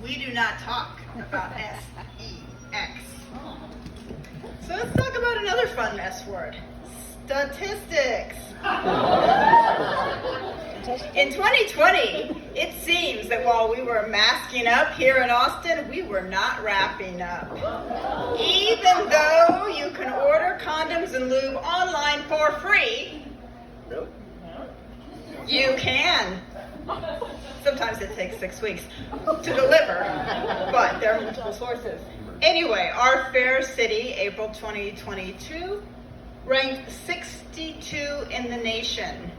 we do not talk about sex. So let's talk about another fun S word, statistics. In 2020, it seems that while we were masking up here in Austin, we were not wrapping up. Even though you can order condoms and lube online for free, you can. Sometimes it takes 6 weeks to deliver, but there are multiple sources. Anyway, our fair city, April 2022, ranked 62 in the nation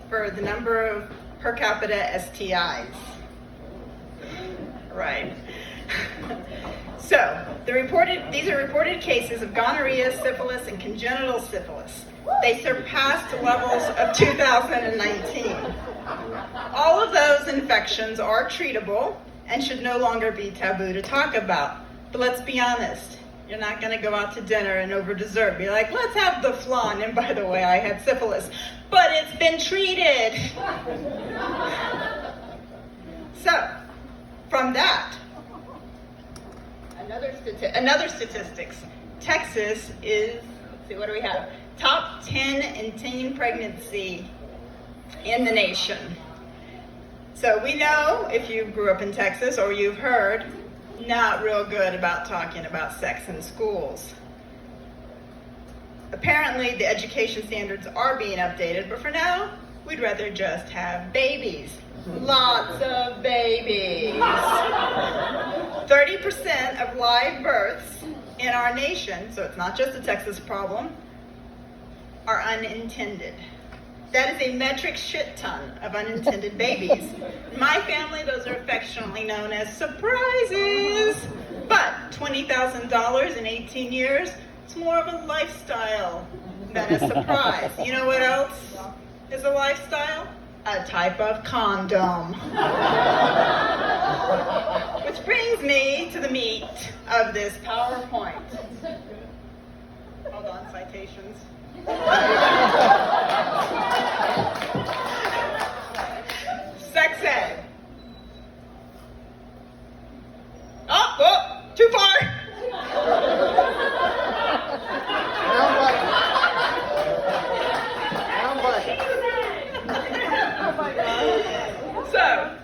for the number of per capita STIs. Right. So, these are reported cases of gonorrhea, syphilis, and congenital syphilis. They surpassed levels of 2019. All of those infections are treatable and should no longer be taboo to talk about. But let's be honest, you're not going to go out to dinner and over dessert be like, let's have the flan, and by the way, I had syphilis. But it's been treated. So, from that, another statistics. Texas is, let's see, what do we have? Top 10 in teen pregnancy in the nation. So we know, if you grew up in Texas or you've heard, not real good about talking about sex in schools. Apparently the education standards are being updated, but for now, we'd rather just have babies. Lots of babies. 30% of live births in our nation, so it's not just a Texas problem, are unintended. That is a metric shit ton of unintended babies. In my family, those are affectionately known as surprises. But $20,000 in 18 years, it's more of a lifestyle than a surprise. You know what else is a lifestyle? A type of condom. Which brings me to the meat of this PowerPoint. Hold on, citations. Sex ed. Oh, whoa, too far. So,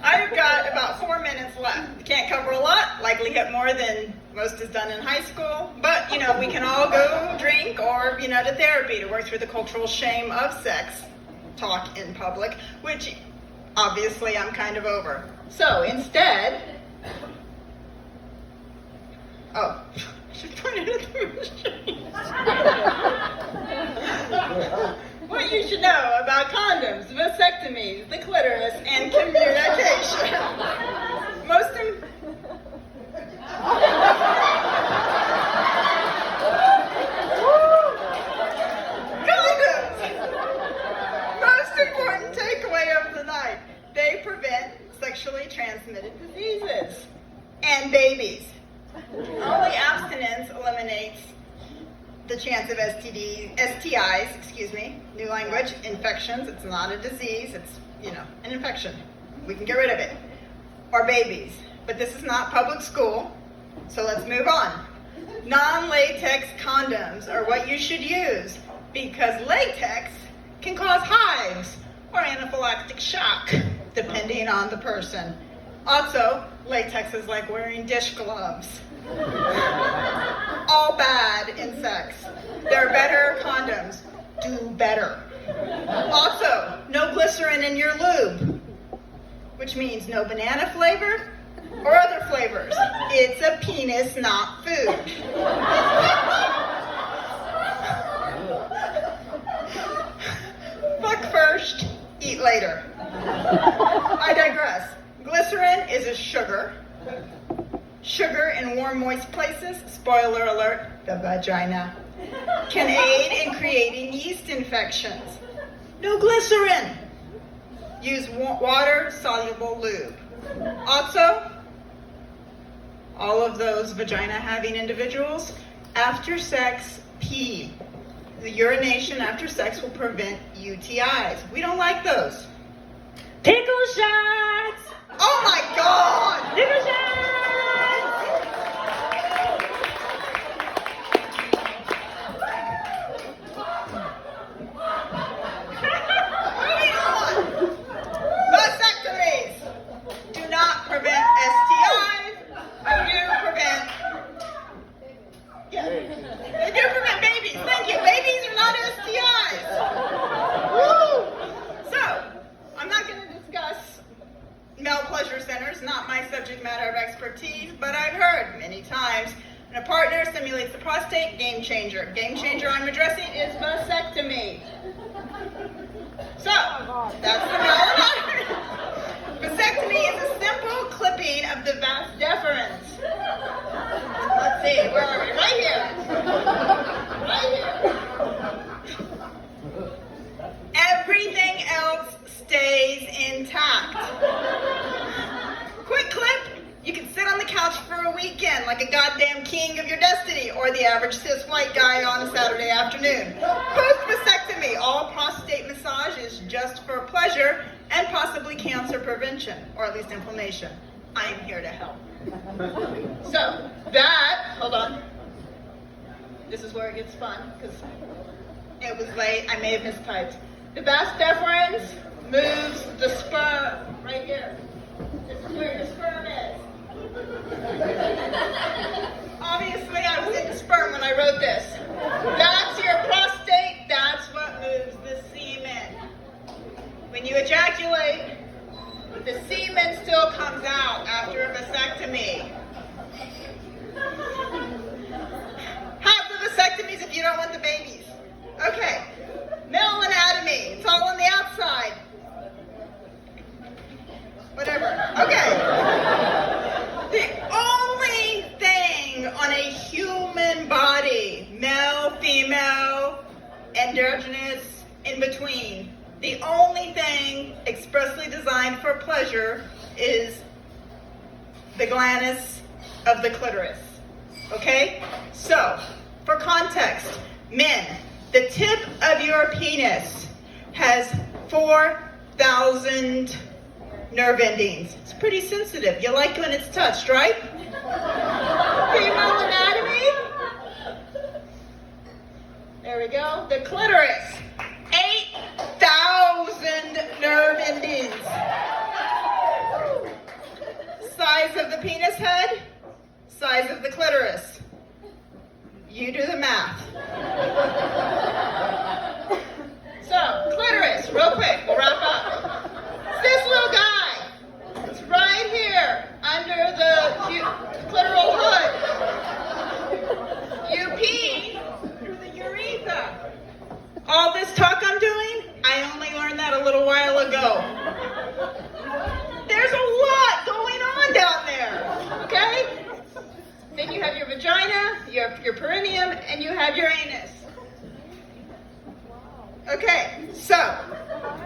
I've got about 4 minutes left. Can't cover a lot, likely hit more than most is done in high school, but we can all go drink or, to therapy to work through the cultural shame of sex talk in public, which obviously I'm kind of over. So instead, I should point it at the machine. What you should know about condoms, vasectomies, the clitoris, and communication. Most important takeaway of the night, they prevent sexually transmitted diseases and babies. Only abstinence eliminates the chance of STIs, new language, infections. It's not a disease, it's, an infection. We can get rid of it. Or babies. But this is not public school, so let's move on. Non-latex condoms are what you should use because latex can cause hives or anaphylactic shock, depending on the person. Also, latex is like wearing dish gloves. All bad in sex. There are better condoms. Do better. Also, no glycerin in your lube, which means no banana flavor or other flavors. It's a penis, not food. Fuck first, eat later. I digress. Glycerin is a sugar. Sugar in warm, moist places, spoiler alert, the vagina, can aid in creating yeast infections. No glycerin. Use water-soluble lube. Also, all of those vagina-having individuals, after sex, pee. The urination after sex will prevent UTIs. We don't like those. Pickle shots! Oh my God! center is not my subject matter of expertise, but I've heard many times when a partner stimulates the prostate, game changer. Game changer I'm addressing is vasectomy. So, that's the melanoma. Vasectomy is a simple clipping of the vas deferens. Let's see, where are we? Right here. Right here. Everything else stays intact. Quick clip, you can sit on the couch for a weekend like a goddamn king of your destiny, or the average cis white guy on a Saturday afternoon. Post-vasectomy, all prostate massage is just for pleasure and possibly cancer prevention, or at least inflammation. I am here to help. So, hold on. This is where it gets fun, because it was late, I may have mistyped. The vas deferens moves the sperm, right here. This is where your sperm is. Obviously, I was in the sperm when I wrote this. That's your prostate, that's what moves the semen. When you ejaculate, the semen still comes out after a vasectomy. Half the vasectomies if you don't want the babies. Okay, male anatomy, it's all on the outside. Whatever, okay. The only thing on a human body, male, female, androgynous, in between, the only thing expressly designed for pleasure is the glandis of the clitoris. Okay? So, for context, men, the tip of your penis has 4,000 nerve endings. It's pretty sensitive. You like when it's touched, right? Female anatomy. There we go. The clitoris. 8,000 nerve endings. Size of the penis head, size of the clitoris. You do the math. So, clitoris, real quick, we'll wrap up. This little guy, it's right here under the clitoral hood. You pee through the urethra. All this talk I'm doing, I only learned that a little while ago. There's a lot going on down there, okay? Then you have your vagina, your perineum, and you have your anus. Okay, so,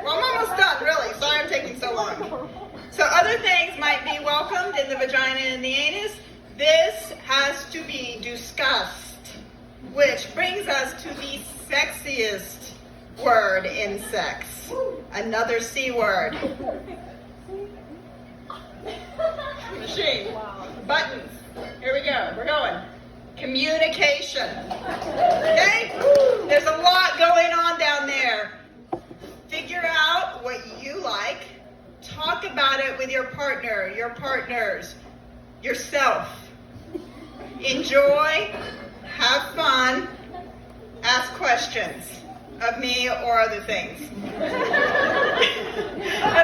well, I'm almost done, really. Sorry I'm taking so long. So other things might be welcomed in the vagina and the anus. This has to be discussed, which brings us to the sexiest word in sex. Another C word. Machine. Buttons. Here we go. We're going. Communication. Okay? There's a lot going on down there. Figure out what you like. Talk about it with your partner, your partners, yourself. Enjoy. Have fun. Ask questions of me or other things. And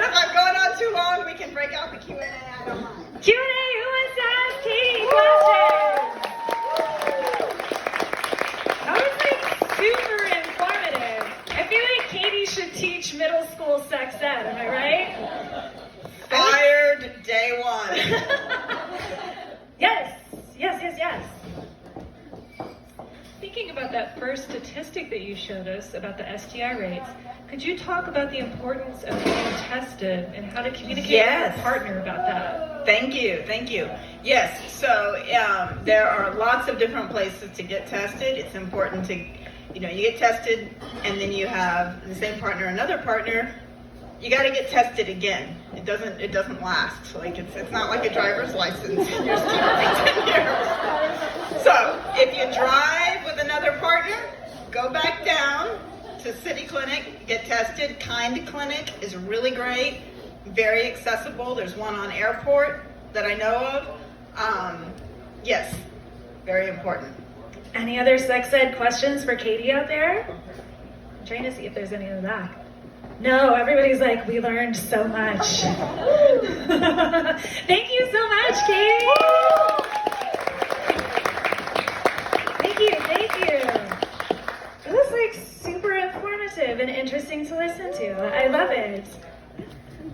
if I'm going on too long, we can break out the Q&A. I don't mind. Q&A, who wants to ask Katie questions? That was like super informative. I feel like Katie should teach middle school sex ed, am I right? Fired day one. Yes. Thinking about that first statistic that you showed us about the STI rates, could you talk about the importance of getting tested and how to communicate with your partner about that? Thank you. Yes, so there are lots of different places to get tested. It's important to, you get tested and then you have the same partner, another partner. You got to get tested again. It doesn't last. Like it's not like a driver's license. You're still 10 years. So if you drive with another partner, go back down to City Clinic, get tested. Kind Clinic is really great, very accessible. There's one on Airport that I know of. Yes, very important. Any other sex ed questions for Katie out there? I'm trying to see if there's any in the back. No, everybody's like, we learned so much. Thank you so much, Katie. Thank you. It was like super informative and interesting to listen to. I love it.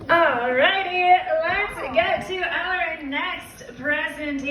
Alrighty, let's get to our next presentation.